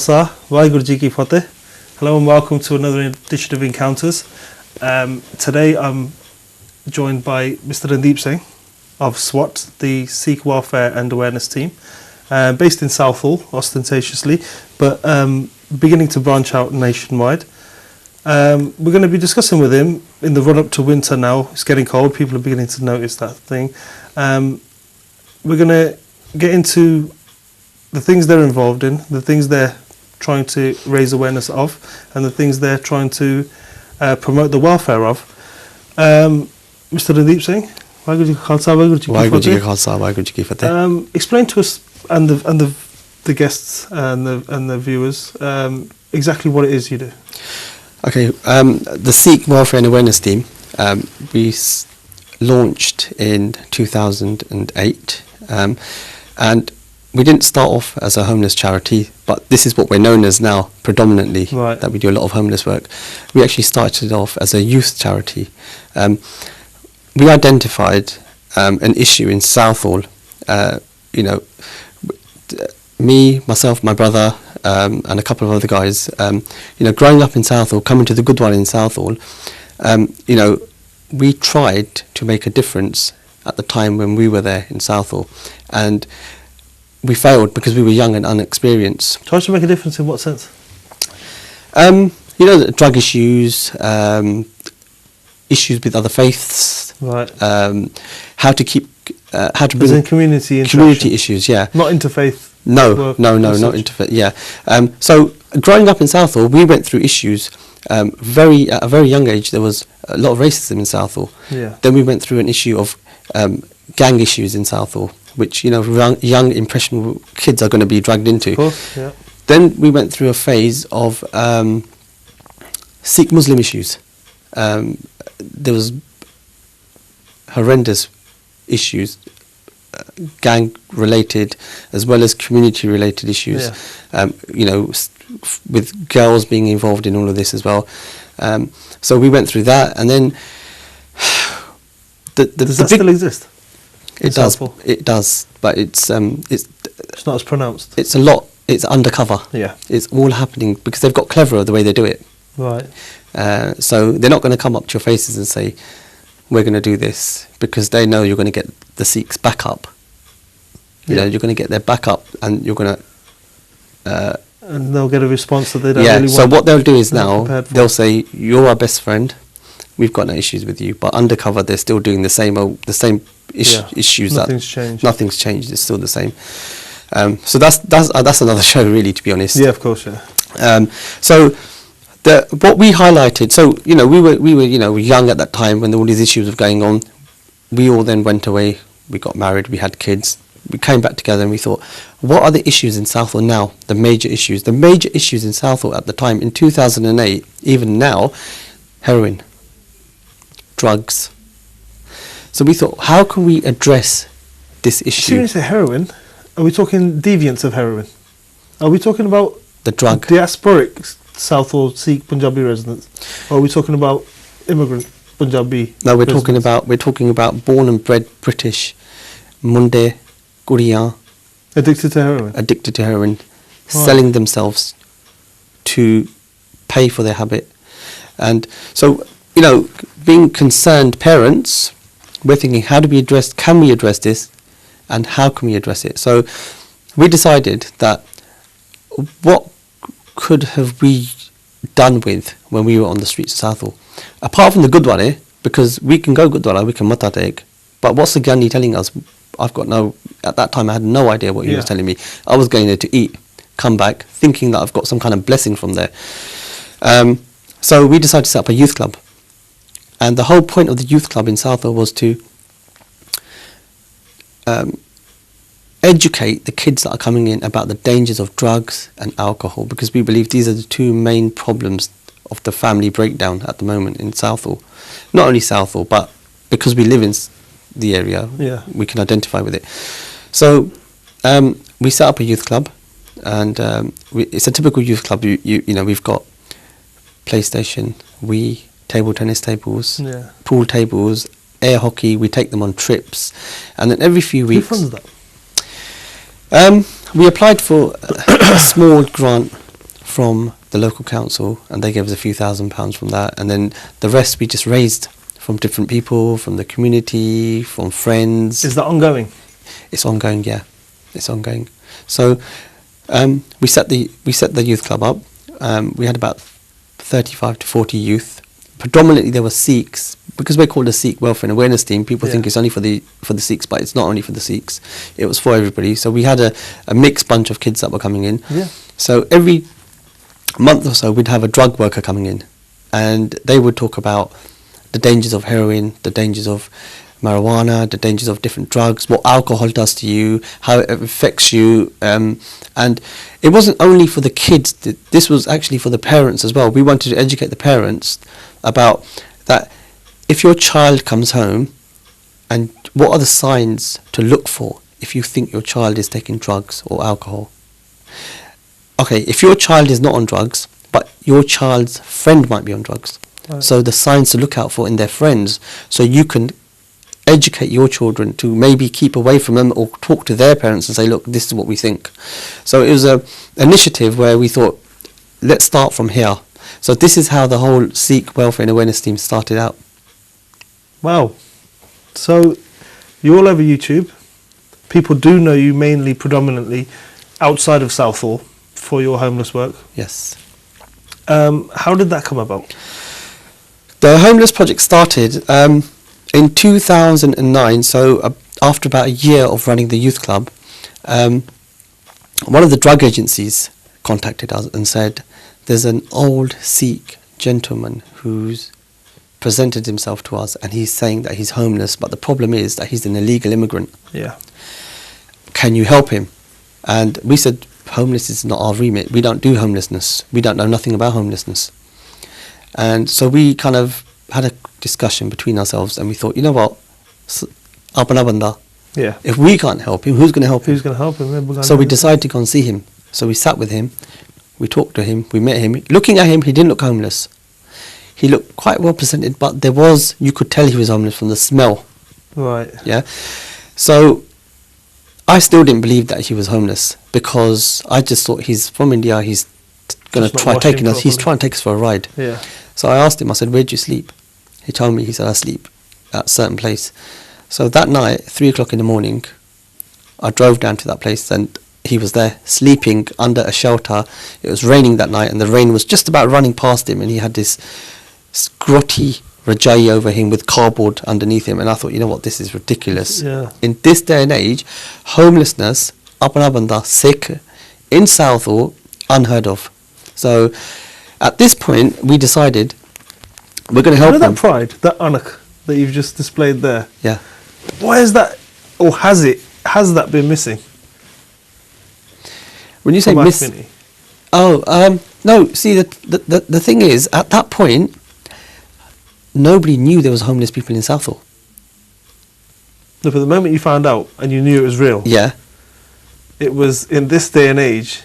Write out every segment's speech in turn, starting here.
Khalsa, Vaheguru Ji Ki Fateh. Hello and welcome to another edition of Encounters. Today I'm joined by Mr. Randeep Singh of SWAT, the Sikh Welfare and Awareness Team, based in Southall, ostentatiously, but beginning to branch out nationwide. We're going to be discussing with him in the run-up to winter now. It's getting cold, people are beginning to notice that thing. We're going to get into the things they're involved in, the things they're trying to raise awareness of, and the things they're trying to promote the welfare of. Mr. Randeep Singh, Vaheguru Ji Ka Khalsa, Vaheguru Ji Ki Fateh. Explain to us and the guests and the viewers exactly what it is you do. Okay, the Sikh Welfare and Awareness Team, we launched in 2008, and we didn't start off as a homeless charity, but this is what we're known as now, predominantly, right, that we do a lot of homeless work. We actually started off as a youth charity. We identified an issue in Southall. Me, myself, my brother, and a couple of other guys, growing up in Southall, coming to the Gurdwara in Southall, we tried to make a difference at the time when we were there in Southall, and we failed because we were young and unexperienced. Try to make a difference in what sense? Drug issues, issues with other faiths, right? How to bring community issues, yeah. Not interfaith. No, not interfaith. Yeah. So growing up in Southall, we went through issues. At a very young age, there was a lot of racism in Southall. Yeah. Then we went through an issue of gang issues in Southall, which young impressionable kids are going to be dragged into. Of course, yeah. Then we went through a phase of Sikh Muslim issues. There was horrendous issues, gang related as well as community related issues. Yeah. With girls being involved in all of this as well. So we went through that, and then does that still exist? It does. It does, but it's not as pronounced. It's a lot. It's undercover. Yeah. It's all happening because they've got cleverer the way they do it. Right. So they're not going to come up to your faces and say, "We're going to do this," because they know you're going to get the Sikhs back up. You're going to get their back up, and you're going to. And they'll get a response that they don't really want. So what they'll do is now they'll say, "You're our best friend. We've got no issues with you," but undercover they're still doing the same issues. Nothing's changed. Nothing's changed. It's still the same. So that's another show, really, to be honest. Yeah, of course, yeah. So what we highlighted. So we were young at that time when all these issues were going on. We all then went away. We got married. We had kids. We came back together and we thought, what are the issues in Southall now? The major issues. The major issues in Southall at the time, in 2008, even now, heroin, drugs. So we thought, how can we address this issue? When you say heroin, are we talking deviants of heroin? Are we talking about the drug diasporic Southall Sikh Punjabi residents? Or are we talking about immigrant Punjabi? No, we're talking about born and bred British Munde Kuriyan addicted to heroin, selling themselves to pay for their habit. And so, being concerned parents, we're thinking, can we address this, and how can we address it? So we decided that what could have we done with when we were on the streets of Southall, apart from the Gurdwara, because we can go Gurdwara, we can Mata take, but what's the Gyani telling us? At that time I had no idea what he was telling me. I was going there to eat, come back, thinking that I've got some kind of blessing from there. So we decided to set up a youth club. And the whole point of the youth club in Southall was to educate the kids that are coming in about the dangers of drugs and alcohol, because we believe these are the two main problems of the family breakdown at the moment in Southall. Not only Southall, but because we live in the area, we can identify with it. So we set up a youth club, and it's a typical youth club. We've got PlayStation, Wii, table tennis tables, pool tables, air hockey. We take them on trips, and then every few weeks. Who funds that? We applied for a small grant from the local council, and they gave us a few £1,000s from that, and then the rest we just raised from different people, from the community, from friends. Is that ongoing? It's ongoing, yeah. It's ongoing. So we set the youth club up. We had about 35 to 40 youth. Predominantly there were Sikhs, because we're called a Sikh Welfare and Awareness Team. People think it's only for the Sikhs, but it's not only for the Sikhs. It was for everybody. So we had a mixed bunch of kids that were coming in. Yeah. So every month or so we'd have a drug worker coming in, and they would talk about the dangers of heroin, the dangers of marijuana, the dangers of different drugs, what alcohol does to you, how it affects you, and it wasn't only for the kids. This was actually for the parents as well. We wanted to educate the parents about that. If your child comes home, and what are the signs to look for if you think your child is taking drugs or alcohol? Okay, if your child is not on drugs, but your child's friend might be on drugs, so the signs to look out for in their friends, so you can educate your children to maybe keep away from them, or talk to their parents and say, look, this is what we think. So it was an initiative where we thought, let's start from here. So this is how the whole Sikh Welfare and Awareness Team started out. Wow. So you're all over YouTube. People do know you mainly, predominantly, outside of Southall for your homeless work. Yes. How did that come about? The homeless project started in 2009, so after about a year of running the youth club. One of the drug agencies contacted us and said, there's an old Sikh gentleman who's presented himself to us, and he's saying that he's homeless, but the problem is that he's an illegal immigrant. Yeah. Can you help him? And we said, homeless is not our remit. We don't do homelessness. We don't know nothing about homelessness. And so we kind of had a discussion between ourselves, and we thought, you know what, apna banda. Yeah. If we can't help him, who's going to help him? Who's going to help him? So we decided to go and see him. So we sat with him, we talked to him, we met him. Looking at him, he didn't look homeless. He looked quite well presented, but you could tell he was homeless from the smell. Right. Yeah. So I still didn't believe that he was homeless, because I just thought he's from India, he's going to try taking us, he's trying to take us for a ride. Yeah. So I asked him, I said, where do you sleep? He told me, he said, I sleep at a certain place. So that night, 3 o'clock in the morning, I drove down to that place, and he was there sleeping under a shelter. It was raining that night, and the rain was just about running past him, and he had this grotty Rajayi over him with cardboard underneath him. And I thought, you know what, this is ridiculous. Yeah. In this day and age, homelessness, apna banda, Sikh, in Southall, unheard of. So at this point, we decided we're going to help him. That pride, that anak that you've just displayed there. Yeah. Why is that, or has that been missing? When you say miss, no. See, the thing is, at that point, nobody knew there was homeless people in Southall. No, but the moment you found out and you knew it was real, yeah, it was in this day and age.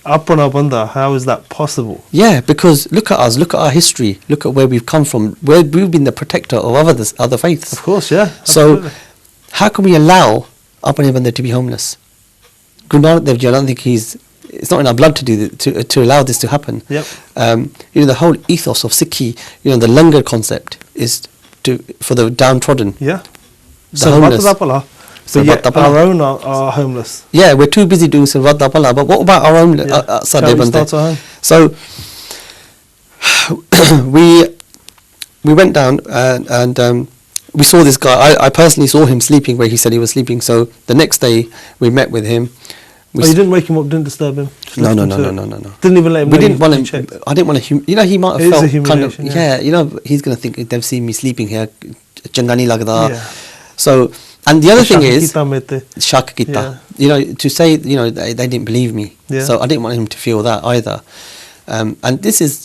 Apna banda, how is that possible? Yeah, because look at us, look at our history, look at where we've come from, where we've been the protector of other faiths. Of course, yeah. Absolutely. So, how can we allow apna banda to be homeless? Guru Nanak Dev Ji, I don't think it's not in our blood to allow this to happen. Yep. The whole ethos of Sikhi, the langar concept is for the downtrodden. Yeah. The homeless. But yet our own are homeless. Yeah, we're too busy doing Sarvat Dapala, but what about our own Sadeh? So we went down and we saw this guy. I personally saw him sleeping where he said he was sleeping. So the next day we met with him. You didn't wake him up, didn't disturb him? No. Didn't even let him. We didn't want him. I didn't want to. He might have felt kind of. Yeah, he's going to think they've seen me sleeping here. Changani lagda. Yeah. So. And the other thing is, Shak Kita. To say, they didn't believe me. Yeah. So I didn't want him to feel that either. And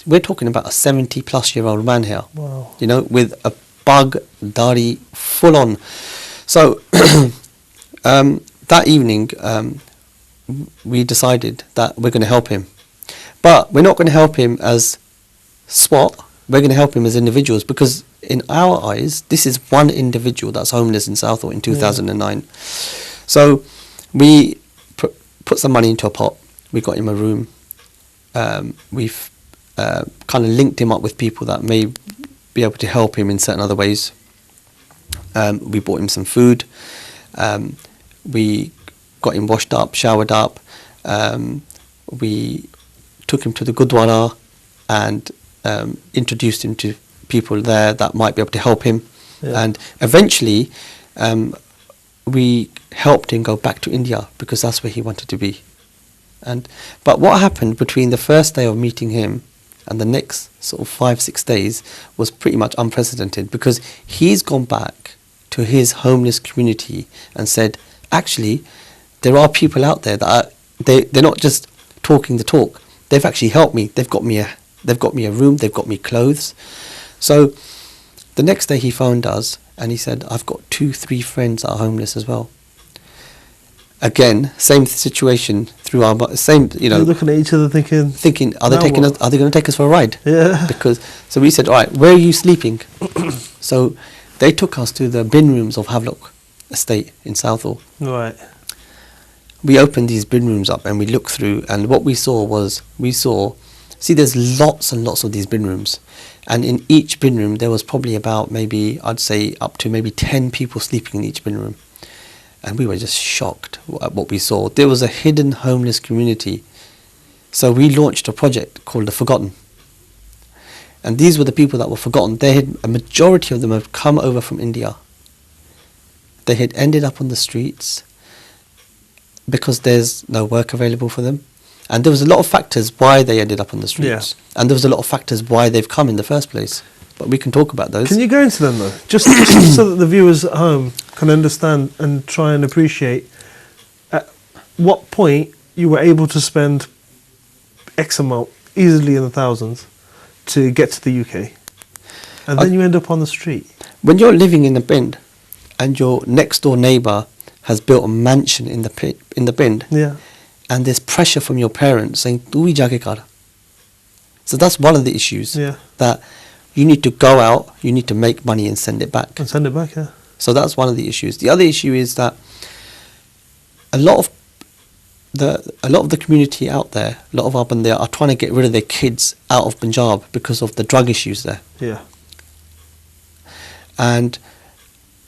we're talking about a 70-plus-year-old man here. Wow. With a bug, dari, full on. So that evening, we decided that we're going to help him. But we're not going to help him as SWAT. We're going to help him as individuals, because in our eyes, this is one individual that's homeless in Southall in 2009. Yeah. So we put some money into a pot. We got him a room. we've kind of linked him up with people that may be able to help him in certain other ways. We bought him some food. We got him washed up, showered up. We took him to the Gurdwara and introduced him to people there that might be able to help him. Yeah. And eventually, we helped him go back to India because that's where he wanted to be. But what happened between the first day of meeting him and the next sort of 5-6 days was pretty much unprecedented, because he's gone back to his homeless community and said, actually, there are people out there that are, they're not just talking the talk. They've actually helped me. They've got me a room. They've got me clothes. So the next day he phoned us and he said, I've got 2-3 friends that are homeless as well. Again, same situation through our same, You're looking at each other thinking, are they going to take us for a ride? Yeah. So we said, all right, where are you sleeping? So they took us to the bin rooms of Havelock Estate in Southall. Right. We opened these bin rooms up and we looked through, and what we saw, there's lots and lots of these bin rooms, and in each bin room there was probably about maybe, I'd say up to maybe 10 people sleeping in each bin room. And we were just shocked at what we saw. There was a hidden homeless community. So we launched a project called The Forgotten. And these were the people that were forgotten. A majority of them had come over from India. They had ended up on the streets because there's no work available for them. And there was a lot of factors why they ended up on the streets. Yeah. And there was a lot of factors why they've come in the first place. But we can talk about those. Can you go into them though? Just so that the viewers at home can understand and try and appreciate at what point you were able to spend X amount, easily in the thousands, to get to the UK. And then you end up on the street. When you're living in the bin and your next door neighbour has built a mansion in the bin, yeah, and there's pressure from your parents saying, "Tu hi jaake kar." So that's one of the issues. Yeah. That you need to go out, you need to make money and send it back. Yeah. So that's one of the issues. The other issue is that a lot of the community out there, a lot of up and there, are trying to get rid of their kids out of Punjab because of the drug issues there. Yeah. And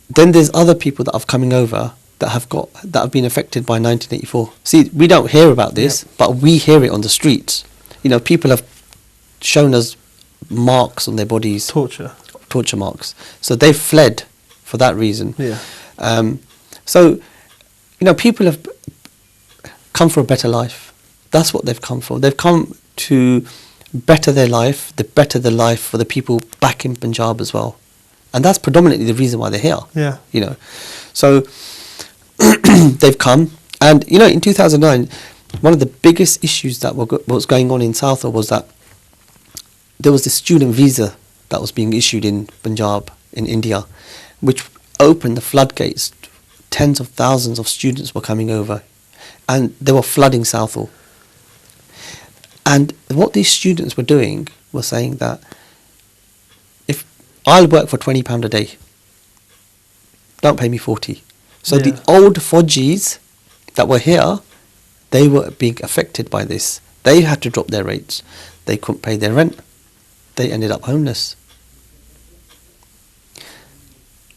then there's other people that are coming over that have been affected by 1984. See, we don't hear about this, but we hear it on the streets. People have shown us marks on their bodies, torture marks. So they fled for that reason. Yeah. So people have come for a better life. That's what they've come for. They've come to better their life, better the life for the people back in Punjab as well. And that's predominantly the reason why they're here. Yeah. So they've come, and in 2009, one of the biggest issues that was going on in Southall was that there was this student visa that was being issued in Punjab, in India, which opened the floodgates. Tens of thousands of students were coming over, and they were flooding Southall. And what these students were doing was saying that, if I'll work for £20 a day, don't pay me 40. So the old Fojis that were here, they were being affected by this. They had to drop their rates. They couldn't pay their rent. They ended up homeless.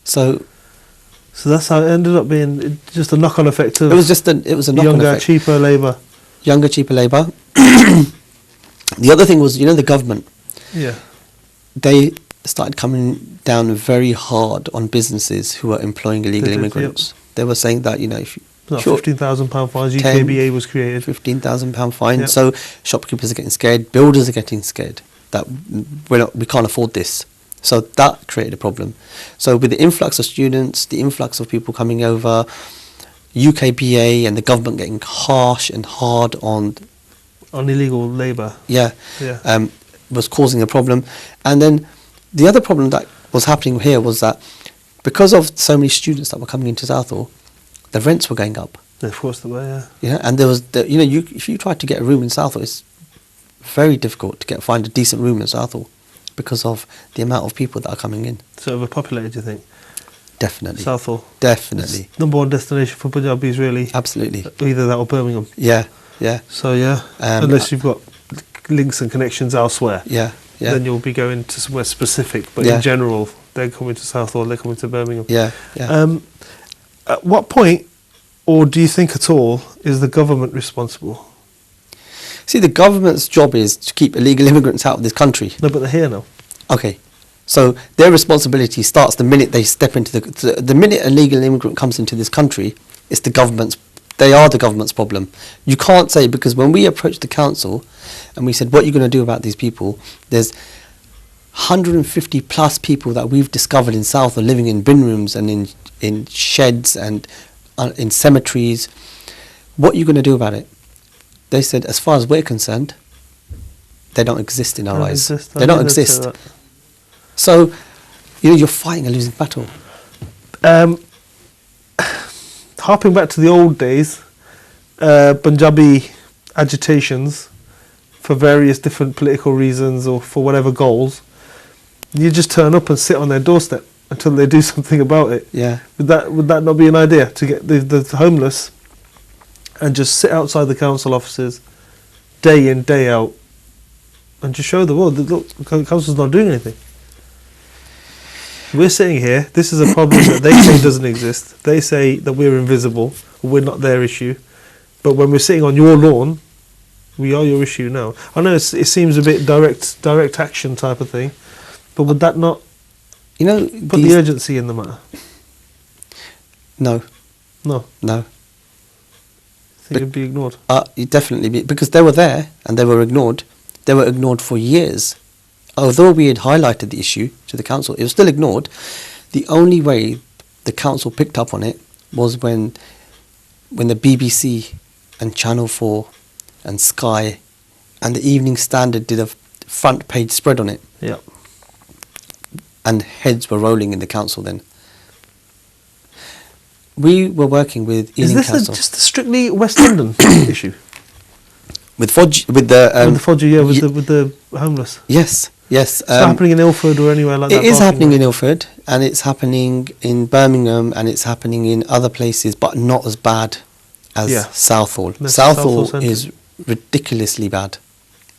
So that's how it ended up being, just a knock-on effect of. It was a knock-on effect. Cheaper labour. Younger, cheaper labour. The other thing was, the government. Yeah. They started coming down very hard on businesses who were employing illegal immigrants. Yep. They were saying that, if you... £15,000 fines, UKBA was created. £15,000 fine. Yep. So shopkeepers are getting scared, builders are getting scared that we can't afford this. So that created a problem. So with the influx of students, the influx of people coming over, UKBA and the government getting harsh and hard on illegal labour. Yeah. Was causing a problem. And then the other problem that was happening here was that because of so many students that were coming into Southall, the rents were going up. Of course they were, yeah. And there was, if you tried to get a room in Southall, it's very difficult to find a decent room in Southall because of the amount of people that are coming in. So overpopulated, do you think? Definitely. Southall. Definitely. It's number one destination for Punjabis, really. Absolutely. Either that or Birmingham. Yeah. So, unless you've got links and connections elsewhere. Yeah, yeah. Then you'll be going to somewhere specific. But Yeah. in general, they're coming to Southall, they're coming to Birmingham. Yeah, yeah. At what point, or do you think at all, is the government responsible? See, the government's job is to keep illegal immigrants out of this country. No, but they're here now. Okay. So their responsibility starts the minute they step into the minute a legal immigrant comes into this country, it's the government's. They are the government's problem. You can't say, because when we approached the council and we said, what are you going to do about these people? There's 150 plus people that we've discovered in South are living in bin rooms and in sheds and in cemeteries. What are you going to do about it? They said, as far as we're concerned, they don't exist in our eyes. They don't exist. So, you're fighting a losing battle. Harping back to the old days, Punjabi agitations for various different political reasons or for whatever goals, you just turn up and sit on their doorstep until they do something about it. Yeah. Would that not be an idea, to get the homeless and just sit outside the council offices day in, day out and just show the world that, look, the council's not doing anything. We're sitting here, this is a problem that they say doesn't exist. They say that we're invisible, we're not their issue. But when we're sitting on your lawn, we are your issue now. I know it seems a bit direct action type of thing, but would that not put the urgency in the matter? No. No. No. I think it'd be ignored. Definitely, because they were there and they were ignored. They were ignored for years. Although we had highlighted the issue to the council, it was still ignored. The only way the council picked up on it was when the BBC and Channel 4 and Sky and the Evening Standard did a front page spread on it. Yeah. And heads were rolling in the council then. We were working with Ealing Council. Is this just a strictly West London issue? With Fodge, with the homeless. Yes. Yes. It's happening in Ilford or anywhere like that? It is happening in Ilford, and it's happening in Birmingham, and it's happening in other places, but not as bad as Southall. Southall is ridiculously bad.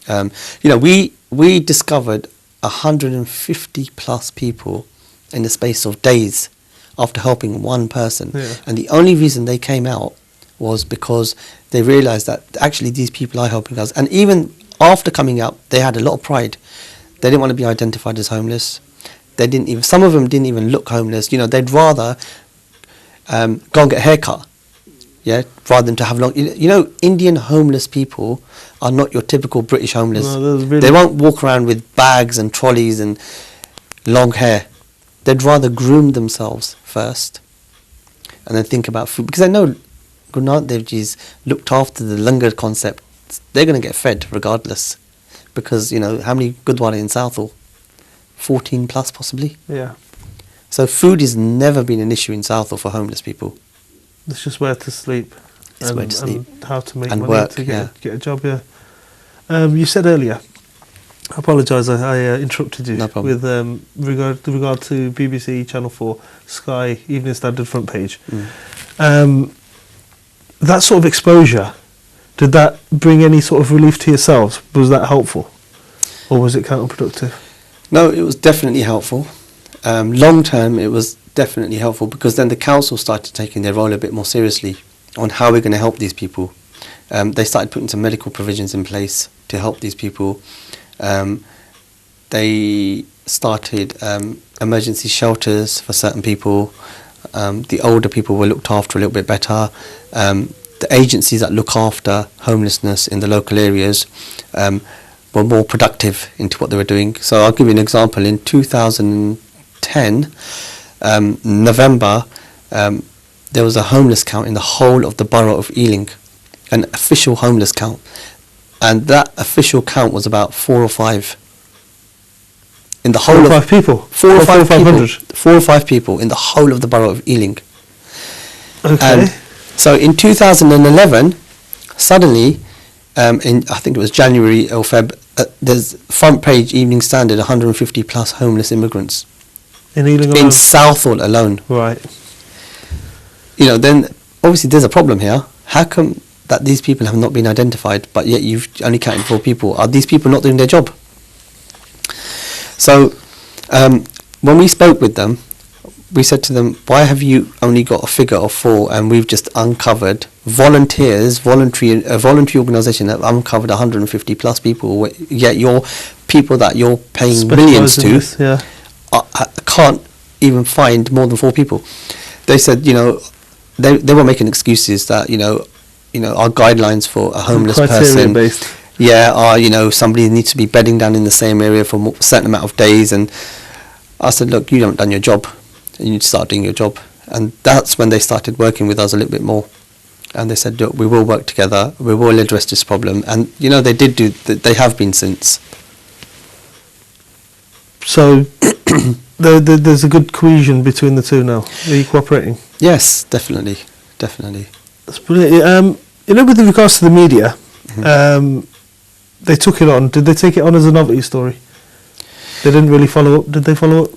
We discovered 150 plus people in the space of days after helping one person. Yeah. And the only reason they came out was because they realised that actually these people are helping us. And even after coming out, they had a lot of pride. They didn't want to be identified as homeless. Some of them didn't even look homeless. They'd rather go and get a haircut, rather than to have long. Indian homeless people are not your typical British homeless. No, really, they won't walk around with bags and trolleys and long hair. They'd rather groom themselves first, and then think about food, because they know Guru Nanak Dev Ji's looked after the langar concept. They're going to get fed regardless. Because, how many Gurdwara in Southall? 14 plus possibly? Yeah. So food has never been an issue in Southall for homeless people. It's just where to sleep. It's where to sleep. And how to make and money work, to get a job, You said earlier, I apologise, I interrupted you. No problem. With regard to BBC, Channel 4, Sky, Evening Standard front page. That sort of exposure, did that bring any sort of relief to yourselves? Was that helpful? Or was it counterproductive? No, it was definitely helpful. Long term, it was definitely helpful, because then the council started taking their role a bit more seriously on how we're going to help these people. They started putting some medical provisions in place to help these people. They started emergency shelters for certain people. The older people were looked after a little bit better. The agencies that look after homelessness in the local areas were more productive into what they were doing. So I'll give you an example. In 2010, November, there was a homeless count in the whole of the borough of Ealing, an official homeless count. And that official count was about 4 or 5. In the whole 4 or 5 people? 4 or 5 people. 500? 4 or 5 people in the whole of the borough of Ealing. Okay. And so in 2011, suddenly, I think it was January or Feb, there's front page Evening Standard, 150 plus homeless immigrants. In Ealing alone? In Southall alone. Right. Then obviously there's a problem here. How come that these people have not been identified, but yet you've only counted 4 people. Are these people not doing their job? So when we spoke with them, we said to them, why have you only got a figure of 4, and we've just uncovered volunteers, a voluntary organisation that uncovered 150 plus people, yet your people that you're paying millions to can't even find more than 4 people. They said, they were making excuses that, our guidelines for a homeless person based. are, somebody needs to be bedding down in the same area for a certain amount of days. And I said, look, you haven't done your job. You need to start doing your job. And that's when they started working with us a little bit more. And they said, look, we will work together. We will address this problem. And, they did they have been since. So there's a good cohesion between the two now. Are you cooperating? Yes, definitely. That's brilliant. With regards to the media, they took it on. Did they take it on as a novelty story? They didn't really follow up. Did they follow up?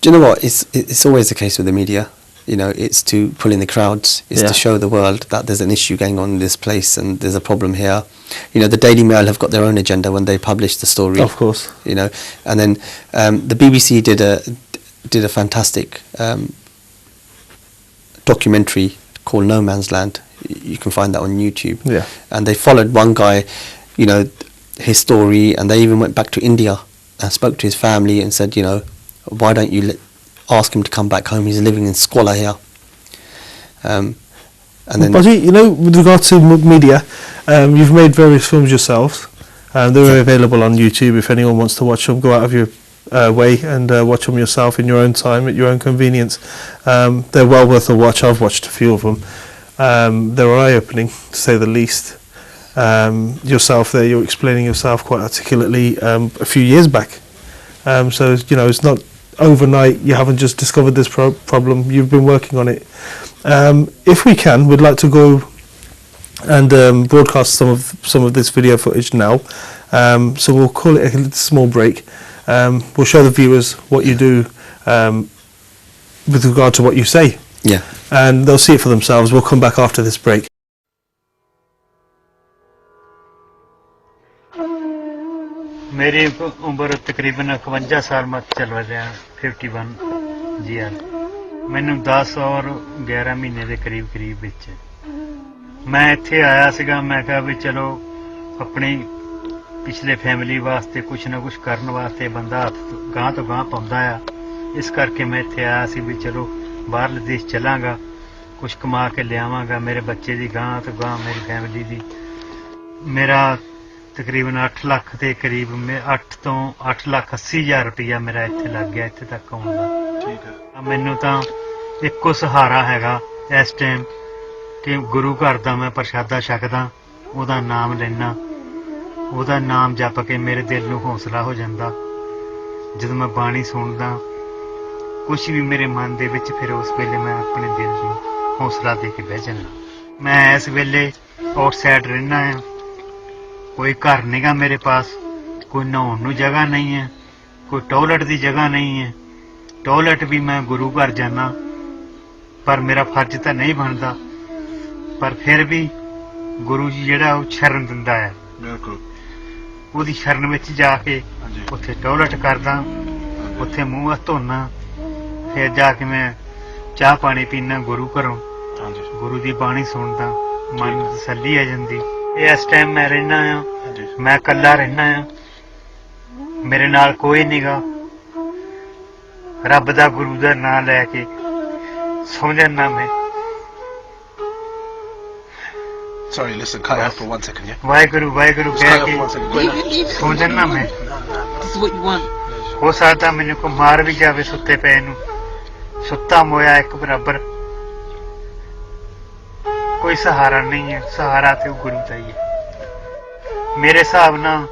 Do you know what? It's always the case with the media. It's to pull in the crowds. It's to show the world that there's an issue going on in this place and there's a problem here. The Daily Mail have got their own agenda when they publish the story. Of course. And then the BBC did a fantastic documentary called No Man's Land. You can find that on YouTube. Yeah. And they followed one guy, his story, and they even went back to India and spoke to his family and said, why don't you ask him to come back home? He's living in squalor here. And then, but with regard to media, you've made various films yourselves. They're available on YouTube if anyone wants to watch them. Go out of your way and watch them yourself in your own time at your own convenience. They're well worth a watch. I've watched a few of them. They're eye-opening, to say the least. Yourself there, you're explaining yourself quite articulately a few years back. So it's not overnight. You haven't just discovered this problem. You've been working on it. If we can, we'd like to go and broadcast some of this video footage now. So we'll call it a small break. We'll show the viewers what you do with regard to what you say. Yeah. And they'll see it for themselves. We'll come back after this break. मेरी उम्र तकरीबन 51 साल में चल रहा है 51 GR मैनू 10 और 11 महीने के करीब विच मैं इत्थे आया सीगा मैं कहा भी चलो अपनी पिछले फैमिली वास्ते कुछ ना कुछ करन वास्ते बंदा हाथ गांह तो गांह पाउंदा आ इस करके मैं इत्थे आया सी भी चलो बाहरले देश चलांगा कुछ कमा के लियावांगा मेरे बच्चे दी गांह तो गांह मेरी फैमिली दी मेरा तकरीबन 8 लाख के करीब में 8 तो 8,80,000 रुपया मेरा इत्थे लग गया इत्थे तक आउण दा ठीक है मैनू तां इक्को सहारा हैगा इस टाइम कि गुरु घर दा मैं प्रशादा छकदा ओहदा नाम लेना ओहदा नाम जप के मेरे दिल नूं हौसला हो जांदा जदों मैं बाणी सुणदा कुछ भी मेरे मन दे विच फिर उस वेले मैं अपने दिल नूं हौसला दे के बह जांदा मैं इस वेले आउटसाइड रहना है कोई घर नहीं मेरे पास कोई नहाउण नूं जगह नहीं है कोई टॉयलेट की जगह नहीं है टॉयलेट भी मैं गुरु घर जाना पर मेरा फर्ज तो नहीं बनता पर फिर भी गुरु जी जिहड़ा वो शरण दिंदा है ਉਹਦੀ शरण ਵਿੱਚ जाके उत्थे टॉयलेट करदा उत्थे मूँह हत्थ धोना फिर जाके मैं चाह पानी पीना गुरु घरों गुरु की बाणी सुनदा मन नूं तसल्ली आ जांदी इस टाइम मैं रहना आ मैं कल्ला रहना आ मेरे नाल कोई नहीं गा रब दा गुरु दा नाम लैके सौ जाना मैं Sorry, listen, cut it off for 1 second, yeah? Waheguru Waheguru कह के सौ जाना मैं This is what you want. हो सकता मैनू को मार भी जावे सुत्ते पे नूं सुत्ता मोया एक बराबर कोई सहारा नहीं है सहारा तो गुरु का ही है मेरे हिसाब नाल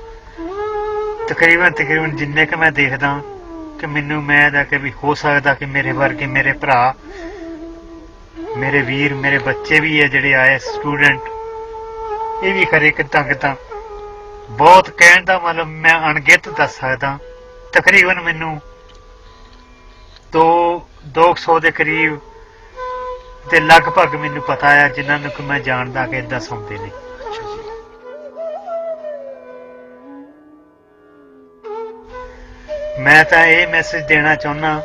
तकरीबन जिन्ने के मैं देखदा कि मैनू मैं कि भी हो सकता कि मेरे वर्गे मेरे भरा मेरे वीर मेरे बच्चे भी है जिहड़े आए स्टूडेंट ये भी खरे कितां कितां बहुत कहण दा मतलब मैं अणगित दस सकदा तकरीबन मैनू 200 के करीब ਤੇ ਲਗਭਗ ਮੈਨੂੰ ਪਤਾ ਆ ਜਿਨ੍ਹਾਂ ਨੂੰ ਕਿ ਮੈਂ ਜਾਣਦਾ ਕਿ ਇਦਾਂ ਸੌਂਦੇ ਨੇ। ਮੈਂ ਤਾਂ ਇਹ ਮੈਸੇਜ ਦੇਣਾ ਚਾਹੁੰਦਾ,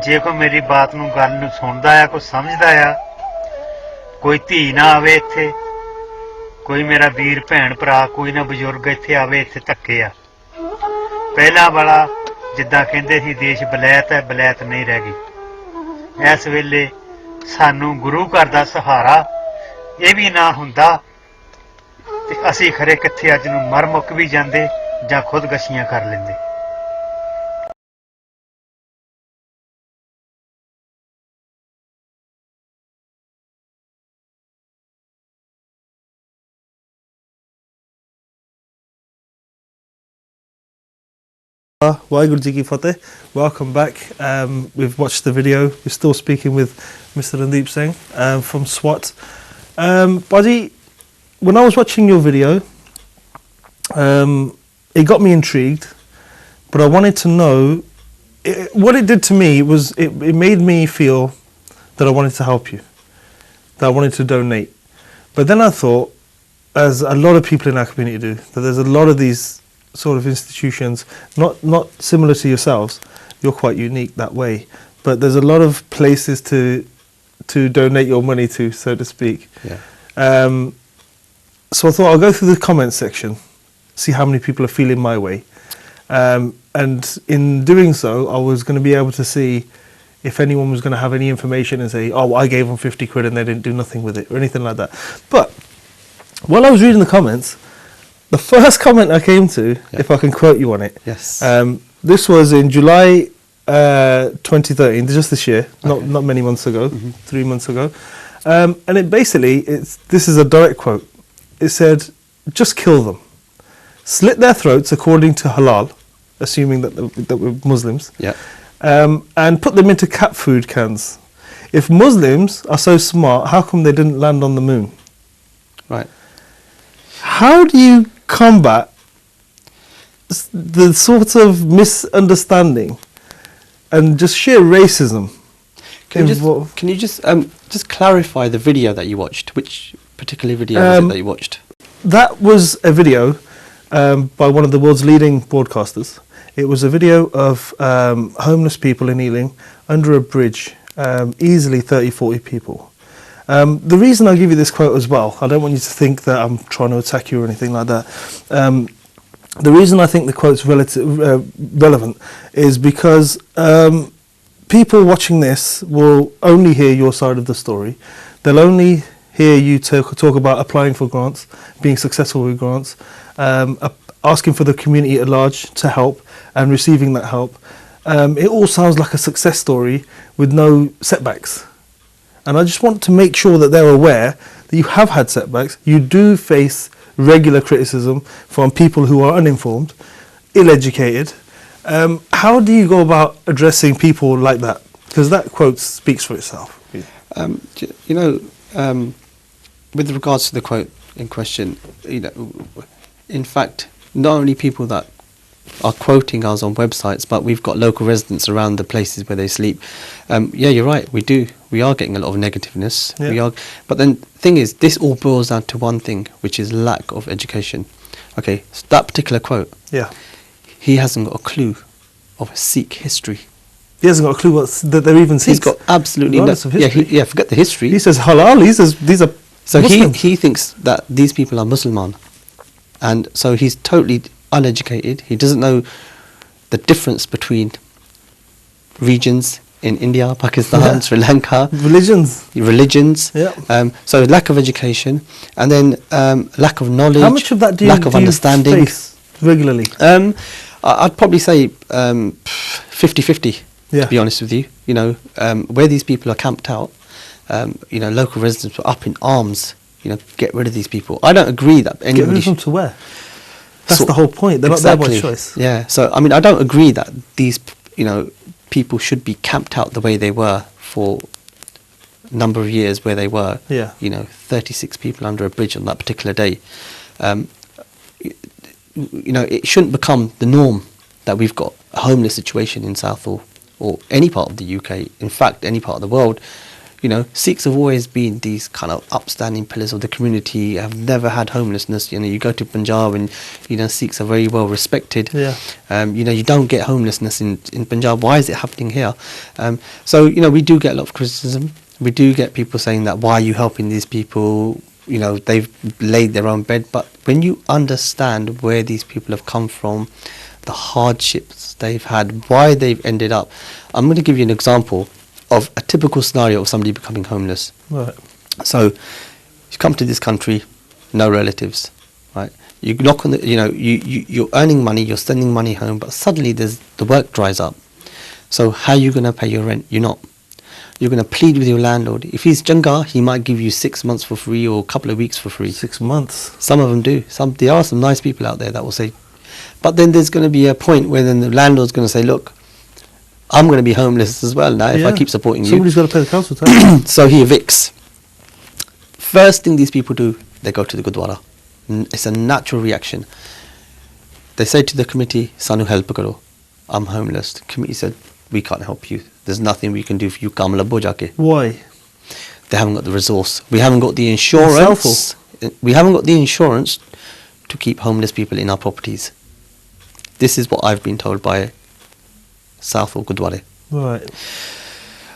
ਜੇ ਕੋਈ ਮੇਰੀ ਬਾਤ ਨੂੰ ਗੱਲ ਨੂੰ ਸੁਣਦਾ ਆ, ਕੋਈ ਸਮਝਦਾ ਆ, ਕੋਈ ਧੀ ਨਾ ਆਵੇ ਇੱਥੇ, ਕੋਈ ਮੇਰਾ ਵੀਰ ਭੈਣ ਭਰਾ, ਕੋਈ ਨਾ ਬਜ਼ੁਰਗ ਇੱਥੇ ਆਵੇ, ਇੱਥੇ ਧੱਕੇ ਆ। ਪਹਿਲਾਂ ਵਾਲਾ ਜਿੱਦਾਂ ਕਹਿੰਦੇ ਸੀ ਦੇਸ਼ ਬਲੈਤ ਹੈ, ਬਲੈਤ ਨਹੀਂ ਰਹਿ ਗਈ। ਇਸ ਵੇਲੇ ਸਾਨੂੰ ਗੁਰੂ ਘਰ ਦਾ ਸਹਾਰਾ ਇਹ ਵੀ ਨਾ ਹੁੰਦਾ ਤੇ ਅਸੀਂ ਖਰੇ ਕਿੱਥੇ ਅੱਜ ਨੂੰ ਮਰ ਮੁੱਕ ਵੀ ਜਾਂਦੇ ਜਾਂ ਖੁਦਕਸ਼ੀਆਂ ਕਰ ਲੈਂਦੇ। Waheguru Ji Ki Fateh. Welcome back. We've watched the video. We're still speaking with Mr. Randeep Singh from SWAT. Buddy, when I was watching your video, it got me intrigued, but I wanted to know, what it did to me was it made me feel that I wanted to help you, that I wanted to donate. But then I thought, as a lot of people in our community do, that there's a lot of these sort of institutions, not similar to yourselves, you're quite unique that way, but there's a lot of places to donate your money to, so to speak. Yeah. So I thought I'll go through the comments section, see how many people are feeling my way, and in doing so I was going to be able to see if anyone was going to have any information and say, oh, I gave them 50 quid and they didn't do nothing with it or anything like that. But while I was reading the comments, the first comment I came to, if I can quote you on it, Yes. This was in July 2013, just this year, not many months ago, 3 months ago, and it basically, this is a direct quote. It said, "Just kill them, slit their throats according to halal, assuming that we're Muslims, Yeah. and put them into cat food cans. If Muslims are so smart, how come they didn't land on the moon?" Right. How do you combat the sort of misunderstanding and just sheer racism? Can you involved? just clarify the video that you watched? Which particular video was it that you watched? That was a video by one of the world's leading broadcasters. It was a video of homeless people in Ealing under a bridge, easily 30, 40 people. The reason I give you this quote as well, I don't want you to think that I'm trying to attack you or anything like that. The reason I think the quote's relevant is because people watching this will only hear your side of the story. They'll only hear you talk about applying for grants, being successful with grants, asking for the community at large to help and receiving that help. It all sounds like a success story with no setbacks. And I just want to make sure that they're aware that you have had setbacks. You do face regular criticism from people who are uninformed, ill-educated. How do you go about addressing people like that? Because that quote speaks for itself. With regards to the quote in question, in fact, not only people that are quoting us on websites, but we've got local residents around the places where they sleep. Yeah, you're right. We are getting a lot of negativeness. Yeah. But then the thing is, this all boils down to one thing, which is lack of education. Okay, so that particular quote. Yeah. He hasn't got a clue of Sikh history. He hasn't got a clue that they're even Sikhs. He's got absolutely no. Regardless of history. Yeah, forget the history. He says halal. He says these are So Muslims. he thinks that these people are Musliman, and so he's totally uneducated. He doesn't know the difference between regions in India, Pakistan, Yeah. Sri Lanka, religions. Yeah. So lack of education, and then lack of knowledge. How much of that do you, lack of understanding face regularly? I'd probably say 50-50. Yeah. To be honest with you, where these people are camped out, local residents were up in arms. Get rid of these people. I don't agree that Get anybody. rid of them to where? That's So- the whole point. They're not there by choice. Yeah. So I mean, I don't agree that these people should be camped out the way they were for a number of years where they were. Yeah. 36 people under a bridge on that particular day. It shouldn't become the norm that we've got a homeless situation in Southall or any part of the UK. In fact, any part of the world. You know, Sikhs have always been these kind of upstanding pillars of the community, have never had homelessness. You know, you go to Punjab and, you know, Sikhs are very well respected. Yeah. You know, you don't get homelessness in Punjab. Why is it happening here? So, you know, we do get a lot of criticism. We do get people saying that, why are you helping these people? You know, they've laid their own bed. But when you understand where these people have come from, the hardships they've had, why they've ended up. I'm going to give you an example of a typical scenario of somebody becoming homeless. Right. So, you come to this country, no relatives, right? You knock on the, you know, you're earning money, you're sending money home, but suddenly the work dries up. So how are you going to pay your rent? You're not. You're going to plead with your landlord. If he's Janga, he might give you 6 months for free or a couple of weeks for free. 6 months. Some of them do. There are some nice people out there that will say, but then there's going to be a point where then the landlord's going to say, look, I'm going to be homeless as well now if I keep supporting you. Somebody's got to pay the council tax. So he evicts. First thing these people do, they go to the Gurdwara. It's a natural reaction. They say to the committee, Sanu help karo. I'm homeless. The committee said, we can't help you. There's nothing we can do for you. Kam labo jaake. Why? They haven't got the resource. We haven't got the insurance. We haven't got the insurance to keep homeless people in our properties. This is what I've been told by Southall Gurdwara. Right.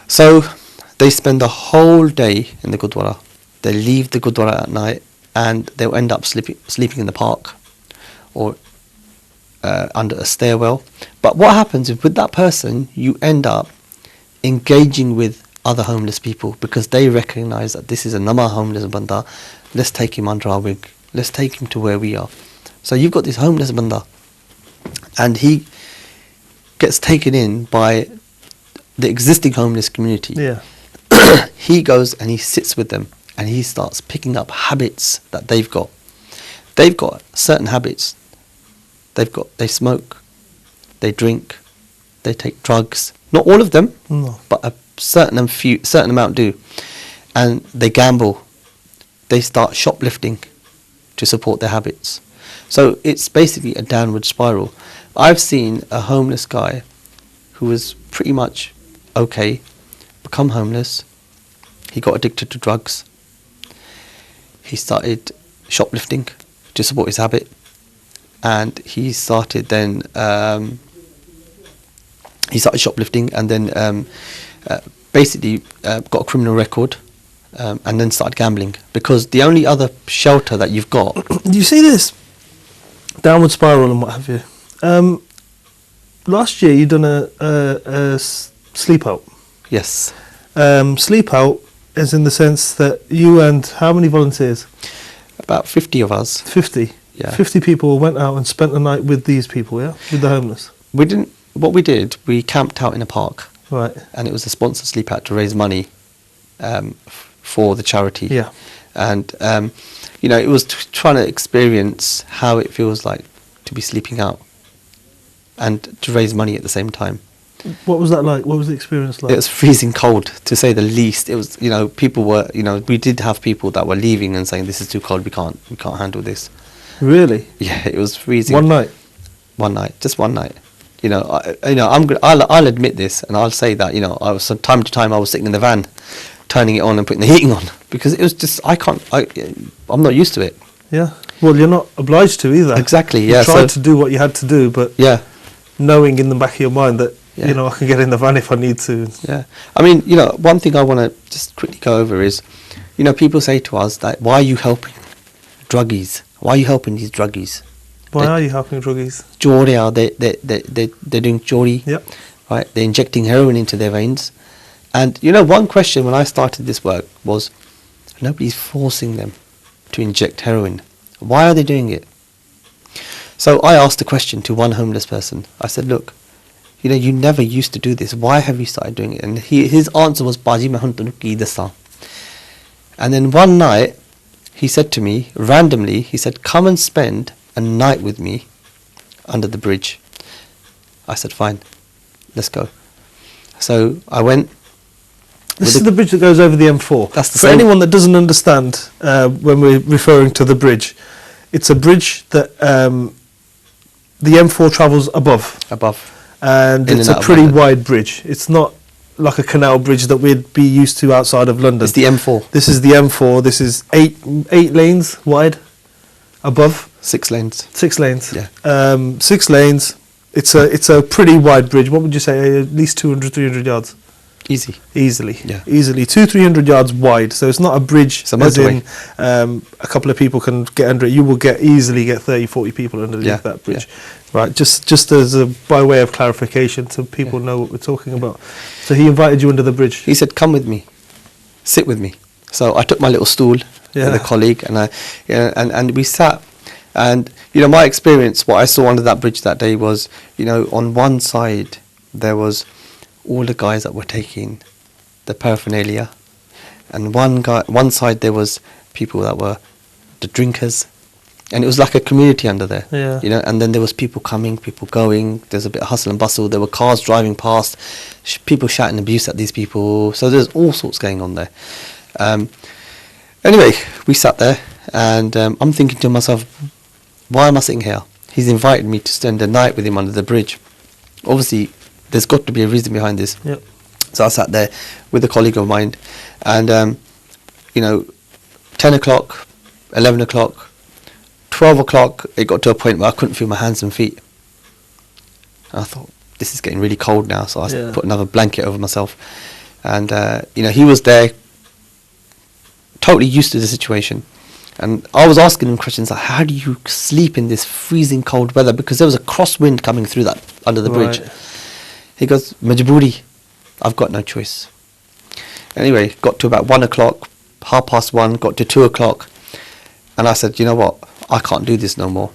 So they spend the whole day in the Gurdwara. They leave the Gurdwara at night and they'll end up sleeping in the park or under a stairwell. But what happens is with that person, you end up engaging with other homeless people because they recognise that this is a nama homeless banda. Let's take him under our wing. Let's take him to where we are. So you've got this homeless banda and he gets taken in by the existing homeless community. Yeah. He goes and he sits with them and he starts picking up habits that they've got. They've got certain habits. They smoke, they drink, they take drugs. Not all of them, No. but a certain amount do. And they gamble. They start shoplifting to support their habits. So it's basically a downward spiral. I've seen a homeless guy who was pretty much okay, become homeless. He got addicted to drugs. He started shoplifting to support his habit. And he started then, shoplifting and then basically got a criminal record and then started gambling. Because the only other shelter that you've got... Do you see this? Downward spiral and what have you. Last year you done a sleep out. Yes. Sleep out is in the sense that you and how many volunteers? About 50 of us. 50. Yeah. 50 people went out and spent the night with these people, yeah? With the homeless. What we did, we camped out in a park. Right. And it was a sponsored sleep out to raise money for the charity. Yeah. And, you know, it was trying to experience how it feels like to be sleeping out and to raise money at the same time. What was that like? What was the experience like? It was freezing cold, to say the least. It was, you know, people were, you know, we did have people that were leaving and saying, this is too cold, we can't handle this. Really? Yeah, it was freezing. One night? One night, just one night. You know, I'll admit this, and I'll say that, you know, from time to time I was sitting in the van, turning it on and putting the heating on, because it was just, I'm not used to it. Yeah. Well, you're not obliged to either. Exactly, yeah. You tried to do what you had to do, but yeah, knowing in the back of your mind that, yeah, you know, I can get in the van if I need to. Yeah. I mean, you know, one thing I want to just quickly go over is, you know, people say to us that, why are you helping druggies? Why are you helping these druggies? Why are you helping druggies? They're doing chori. Yep. Right? They're injecting heroin into their veins. And, you know, one question when I started this work was, nobody's forcing them to inject heroin. Why are they doing it? So I asked a question to one homeless person. I said, look, you know, you never used to do this. Why have you started doing it? And his answer was, Baji main hun tanu ki dassa. And then one night, he said to me, randomly, he said, come and spend a night with me under the bridge. I said, fine, let's go. So I went. This is the bridge that goes over the M4. That's the For same. anyone that doesn't understand, when we're referring to the bridge, it's a bridge that the M4 travels above. Above. And In it's and a out of pretty London. wide bridge. It's not like a canal bridge that we'd be used to outside of London. It's the M4. This is the M4. This is eight lanes wide, above 6 lanes. 6 lanes. Yeah. 6 lanes. It's a pretty wide bridge. What would you say? At least 200, 300 yards. Easy. Easily. Yeah. Easily 200-300 yards wide. So it's not a bridge. It's a as motorway. in a couple of people can get under it. You will easily get 30-40 people underneath that bridge. Right. Just as by way of clarification, so people know what we're talking about. So he invited you under the bridge. He said, "Come with me, sit with me." So I took my little stool with a colleague, and we sat. And my experience, what I saw under that bridge that day was, on one side there was all the guys that were taking the paraphernalia, and one side there was people that were the drinkers, and it was like a community under there. Yeah. And then there was people coming, people going. There's a bit of hustle and bustle. There were cars driving past, people shouting abuse at these people. So there's all sorts going on there. Anyway, we sat there, and I'm thinking to myself, why am I sitting here? He's invited me to spend the night with him under the bridge. Obviously, there's got to be a reason behind this. Yep. So I sat there with a colleague of mine, and 10 o'clock, 11 o'clock, 12 o'clock, it got to a point where I couldn't feel my hands and feet. And I thought, this is getting really cold now, so I put another blanket over myself. And he was there, totally used to the situation. And I was asking him questions like, how do you sleep in this freezing cold weather? Because there was a crosswind coming through that under the bridge. He goes, Majboori, I've got no choice. Anyway, got to about 1 o'clock, 1:30, got to 2 o'clock. And I said, you know what? I can't do this no more.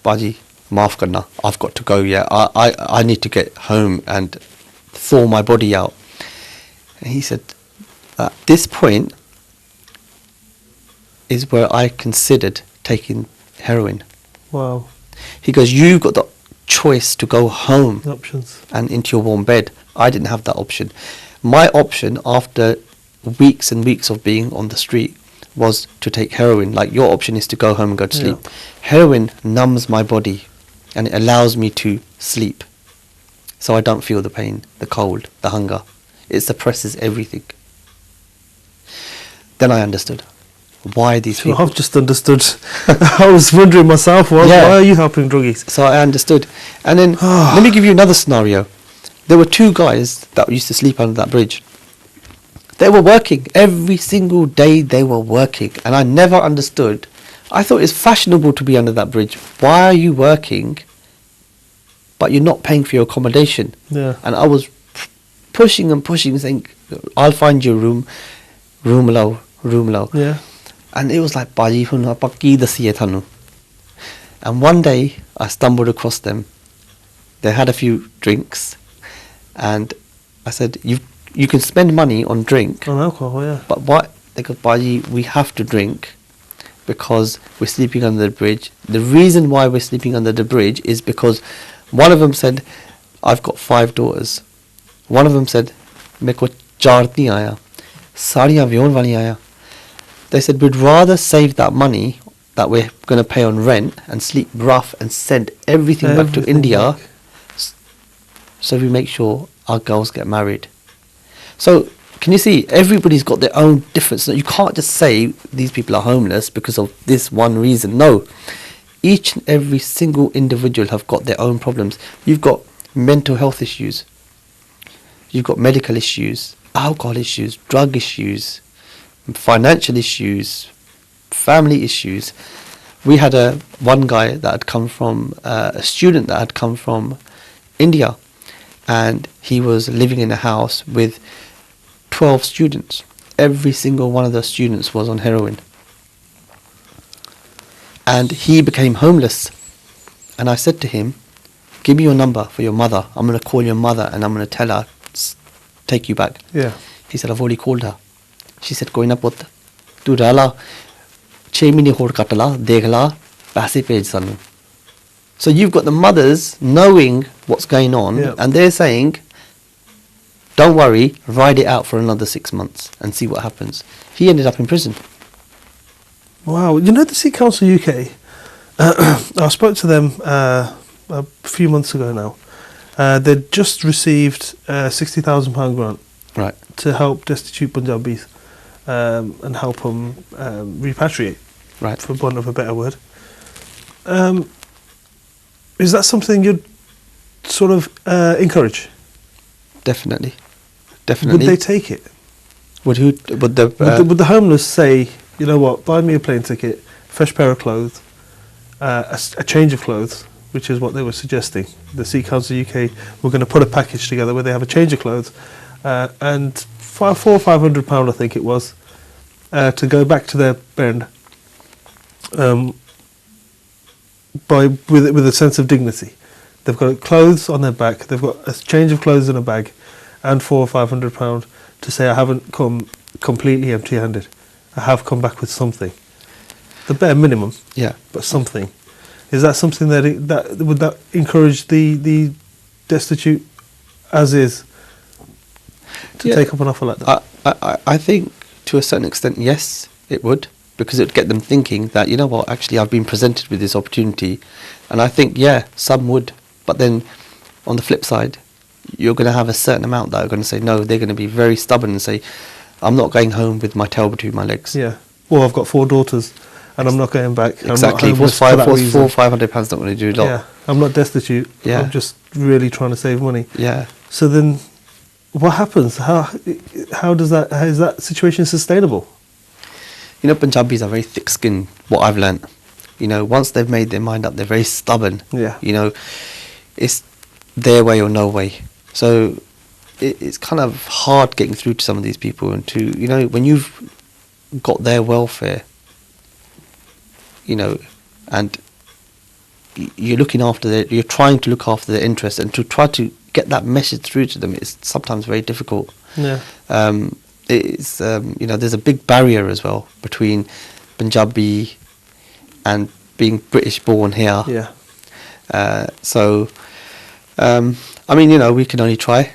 Baji, maaf karna. I've got to go, I need to get home and thaw my body out. And he said, at this point is where I considered taking heroin. Wow. He goes, you've got the choice to go home Options. and into your warm bed. I didn't have that option. My option, after weeks and weeks of being on the street, was to take heroin. Like, your option is to go home and go to sleep. Heroin numbs my body and it allows me to sleep, so I don't feel the pain, the cold, the hunger. It suppresses everything. Then I understood why these people... I've just understood. I was wondering myself, why are you helping druggies? So I understood. And then let me give you another scenario. There were 2 guys that used to sleep under that bridge. They were working every single day. They were working, and I never understood. I thought it's fashionable to be under that bridge. Why are you working, but you're not paying for your accommodation? Yeah. And I was pushing and pushing, saying, "I'll find you a room low." Yeah. And it was like, "Baji, hunna pakki dasiye thanu." And one day I stumbled across them. They had a few drinks, and I said, "You can spend money on drink, On alcohol, yeah. but why?" They go, "Baji, we have to drink because we're sleeping under the bridge." The reason why we're sleeping under the bridge is because one of them said, "I've got 5 daughters." One of them said, "Meko 4 nahi aaya, sariyan vyaun wali aaya." They said, "We'd rather save that money that we're going to pay on rent and sleep rough and send everything back to India, so we make sure our girls get married." So, can you see, everybody's got their own difference. You can't just say these people are homeless because of this one reason. No. Each and every single individual have got their own problems. You've got mental health issues. You've got medical issues, alcohol issues, drug issues, financial issues, family issues. We had one guy that had come from, a student that had come from India, and he was living in a house with 12 students. Every single one of the students was on heroin. And he became homeless. And I said to him, "Give me your number for your mother. I'm going to call your mother and I'm going to tell her, take you back." Yeah. He said, "I've already called her." She said, "Koi na put, tu rala 6 mahine hor katla, dekhla, paise page sanu." So you've got the mothers knowing what's going on, and they're saying, "Don't worry, ride it out for another 6 months and see what happens." He ended up in prison. Wow. You know, the Sea Council UK, I spoke to them a few months ago now. They'd just received a £60,000 grant Right. to help destitute Punjabis and help them repatriate, Right. for want of a better word. Is that something you'd sort of encourage? Definitely. Would Definitely. they take it? Would who? Would the? Would the homeless say, you know what, buy me a plane ticket, fresh pair of clothes, a change of clothes, which is what they were suggesting. The Sea Council UK were going to put a package together where they have a change of clothes and £400 or £500, I think it was, to go back to their band with a sense of dignity. They've got clothes on their back, they've got a change of clothes in a bag, and £400 or £500 to say, I haven't come completely empty-handed. I have come back with something. The bare minimum, Yeah. but something. Is that something that would that encourage the destitute as is to Yeah. take up an offer like that? I think to a certain extent, yes, it would, because it would get them thinking that, you know what, actually I've been presented with this opportunity, and I think, yeah, some would, but then on the flip side, you're going to have a certain amount that are going to say no. They're going to be very stubborn and say, I'm not going home with my tail between my legs. Yeah. Well, I've got 4 daughters, and I'm not going back. Exactly. I'm not homeless for that reason. £400-500 not going to do a lot. Yeah. I'm not destitute. Yeah. I'm just really trying to save money. Yeah. So then, what happens? How is that situation sustainable? You know, Punjabis are very thick-skinned, what I've learnt. You know, once they've made their mind up, they're very stubborn. Yeah. You know, it's their way or no way. So it's kind of hard getting through to some of these people, and to, you know, when you've got their welfare, you know, and you're looking after you're trying to look after their interests, and to try to get that message through to them is sometimes very difficult. Yeah. It's you know, there's a big barrier as well between Punjabi and being British born here. Yeah. So I mean, you know, we can only try,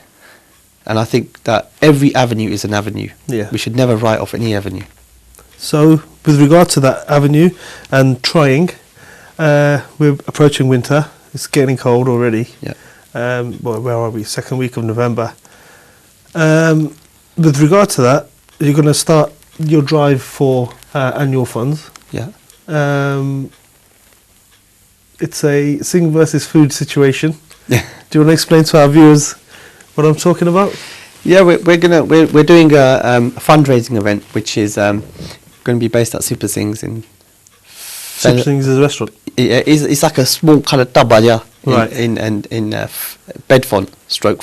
and I think that every avenue is an avenue. Yeah. We should never write off any avenue. So, with regard to that avenue and trying, we're approaching winter. It's getting cold already. Yeah. Well, where are we? Second week of November. With regard to that, you're going to start your drive for annual funds. Yeah. It's a sing versus food situation. Yeah. Do you want to explain to our viewers what I'm talking about? Yeah, we're doing a fundraising event, which is going to be based at Super Sings in. Super Things is a restaurant. It's like a small kind of dabba, yeah. Right. In Bedfont,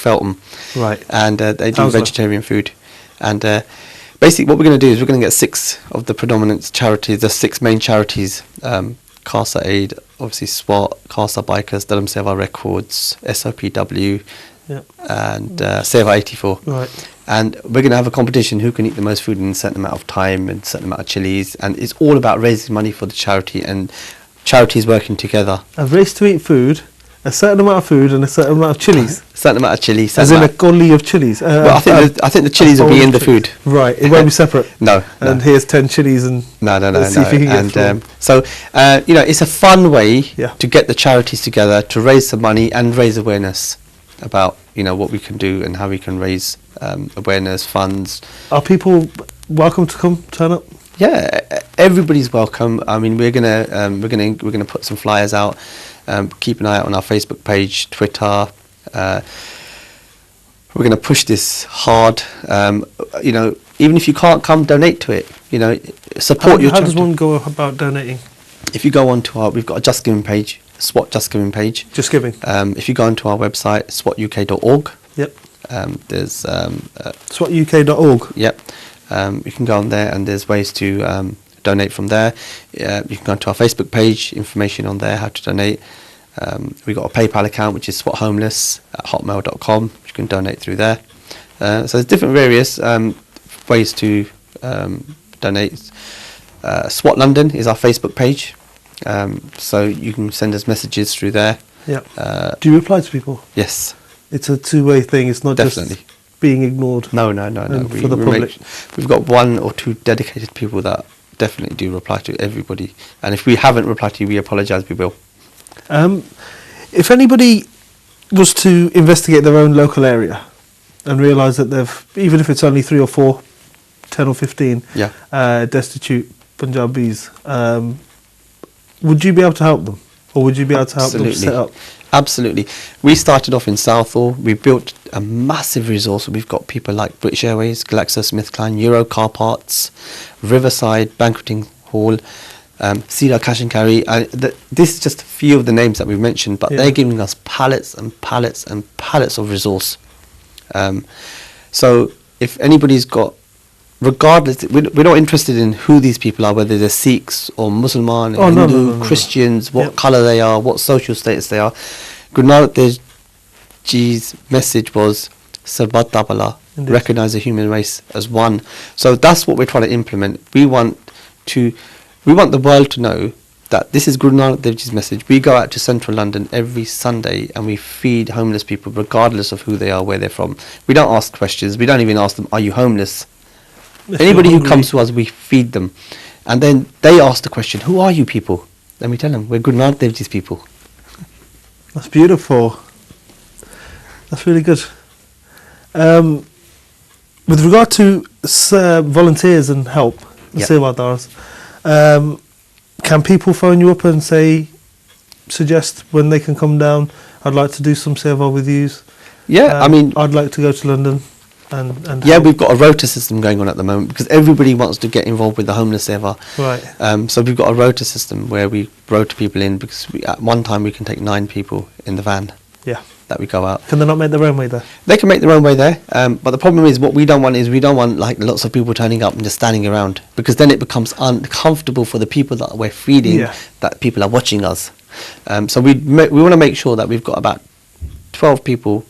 Feltham. Right. And they do Hounslow. vegetarian food. And basically, what we're going to do is we're going to get 6 of the predominant charities, the 6 main charities. CASA Aid, obviously SWAT, CASA Bikers, Durham Seva Records, SOPW, Yep. and Seva 84. Right. And we're going to have a competition who can eat the most food in a certain amount of time and a certain amount of chilies. And it's all about raising money for the charity and charities working together. A race to eat food, a certain amount of food and a certain amount of chilies. A certain amount of chilies. As in a gully of chilies. Well, I think the chilies will be in the food. Right, it won't be separate. No. And here's 10 chilies and No. let's see if you can get And through. so, you know, it's a fun way Yeah. to get the charities together, to raise some money and raise awareness about, you know, what we can do and how we can raise awareness, funds. Are people welcome to turn up? Yeah, everybody's welcome. I mean, we're gonna put some flyers out. Keep an eye out on our Facebook page, Twitter. We're gonna push this hard. You know, even if you can't come, donate to it. You know, support your How does charity. one go about donating? If you go onto we've got a Just Giving page, SWAT Just Giving page. Just giving. If you go onto our website, swatuk.org. Yep. There's SWATUK.org. Yep. You can go on there, and there's ways to donate from there. You can go onto our Facebook page, information on there, how to donate. We've got a PayPal account, which is swathomeless@hotmail.com. You can donate through there. So there's different various ways to donate. SWAT London is our Facebook page. So you can send us messages through there. Yep. Do you reply to people? Yes. It's a two-way thing. It's not Definitely. just being ignored. No. For the public. We've got 1 or 2 dedicated people that definitely do reply to everybody. And if we haven't replied to you, we apologise, we will. If anybody was to investigate their own local area and realise that they've, even if it's only 3 or 4, 10 or 15 destitute Punjabis, would you be able to help them? Or would you be able to help them set up? Absolutely. We started off in Southall. We built a massive resource. We've got people like British Airways, GlaxoSmithKline, Euro Car Parts, Riverside Banqueting Hall, Cedar Cash and Carry. This is just a few of the names that we've mentioned, but they're giving us pallets and pallets and pallets of resource. So if anybody's got, regardless, we're not interested in who these people are, whether they're Sikhs or Muslim, Hindu, Christians, what colour they are, what social status they are. Guru Nanak Dev Ji's message was Sarbat da Bhala, recognise the human race as one. So that's what we're trying to implement. We want the world to know that this is Guru Nanak Dev Ji's message. We go out to central London every Sunday and we feed homeless people regardless of who they are, where they're from. We don't ask questions. We don't even ask them, are you homeless? Anybody who comes to us, we feed them. And then they ask the question, who are you people? Then we tell them, we're Guru Nanak Dev Ji's people. That's beautiful. That's really good. With regard to volunteers and help, Sewadars, can people phone you up and suggest when they can come down, I'd like to do some seva with yous? Yeah, I mean, I'd like to go to London. And yeah, we've got a rota system going on at the moment because everybody wants to get involved with the homeless seva. Right. So we've got a rota system where we rota people in because at one time we can take 9 people in the van. Yeah. That we go out. Can they not make their own way there? They can make their own way there, but the problem is what we don't want like lots of people turning up and just standing around, because then it becomes uncomfortable for the people that we're feeding, that people are watching us. So we want to make sure that we've got about 12 people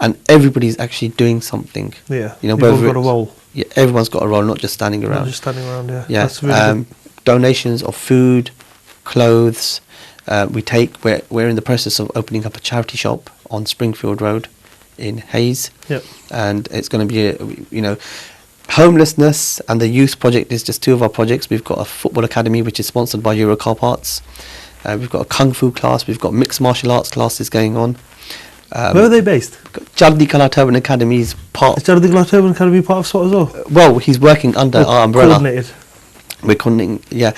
and everybody's actually doing something. Yeah, you know, everyone's got a role. Yeah, everyone's got a role, not just standing around. Not just standing around, yeah. Yeah, that's really good. Donations of food, clothes. We're in the process of opening up a charity shop on Springfield Road in Hayes. Yep. And it's going to be homelessness and the youth project is just 2 of our projects. We've got a football academy which is sponsored by Euro Car Parts. We've got a kung fu class. We've got mixed martial arts classes going on. Where are they based? Jaddi Kala Turban Academy is part. Is Jaddi Kala Turban Academy part of SWAT as well? Well, he's working under our umbrella. Coordinated. We're coordinating, yeah.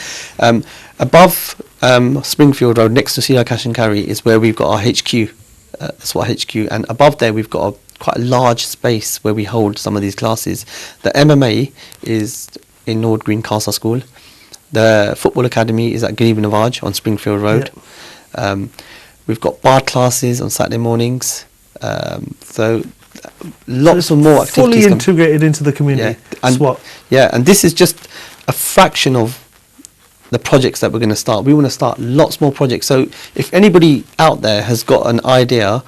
Above Springfield Road, next to Cedar Cash and Carry, is where we've got our HQ, SWAT HQ, and above there we've got quite a large space where we hold some of these classes. The MMA is in Nord Green Khalsa School. The football academy is at Garib Nawaj on Springfield Road. Yep. We've got bar classes on Saturday mornings. So lots of more activities. Fully integrated into the community. Yeah. And SWAT. Yeah, and this is just a fraction of the projects that we're going to start. We want to start lots more projects. So if anybody out there has got an idea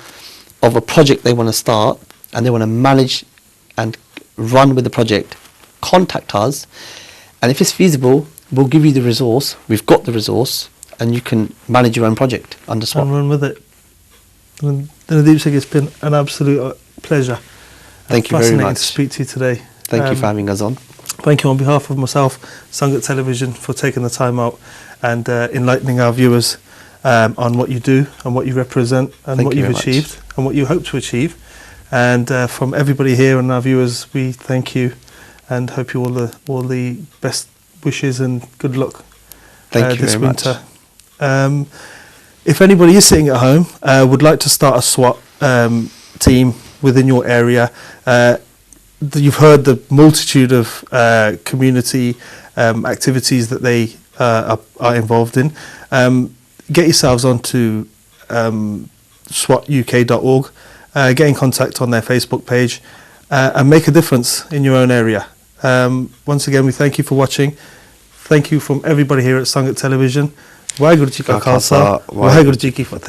of a project they want to start and they want to manage and run with the project, contact us. And if it's feasible, we'll give you the resource. We've got the resource. And you can manage your own project under SWAT. And run with it. Nadeep Singh, it's been an absolute pleasure. Thank you very much. Fascinating to speak to you today. Thank you for having us on. Thank you on behalf of myself, Sangat Television, for taking the time out and enlightening our viewers on what you do and what you represent and what you've achieved and what you hope to achieve. And from everybody here and our viewers, we thank you and hope you all the best wishes and good luck. Thank you this very winter. much. If anybody is sitting at home, would like to start a SWAT team within your area, you've heard the multitude of community activities that they are involved in. Get yourselves onto swatuk.org, get in contact on their Facebook page, and make a difference in your own area. Once again, we thank you for watching. Thank you from everybody here at Sangat Television. Waheguru Ji Ka Khalsa, Waheguru Ji Ki Fateh.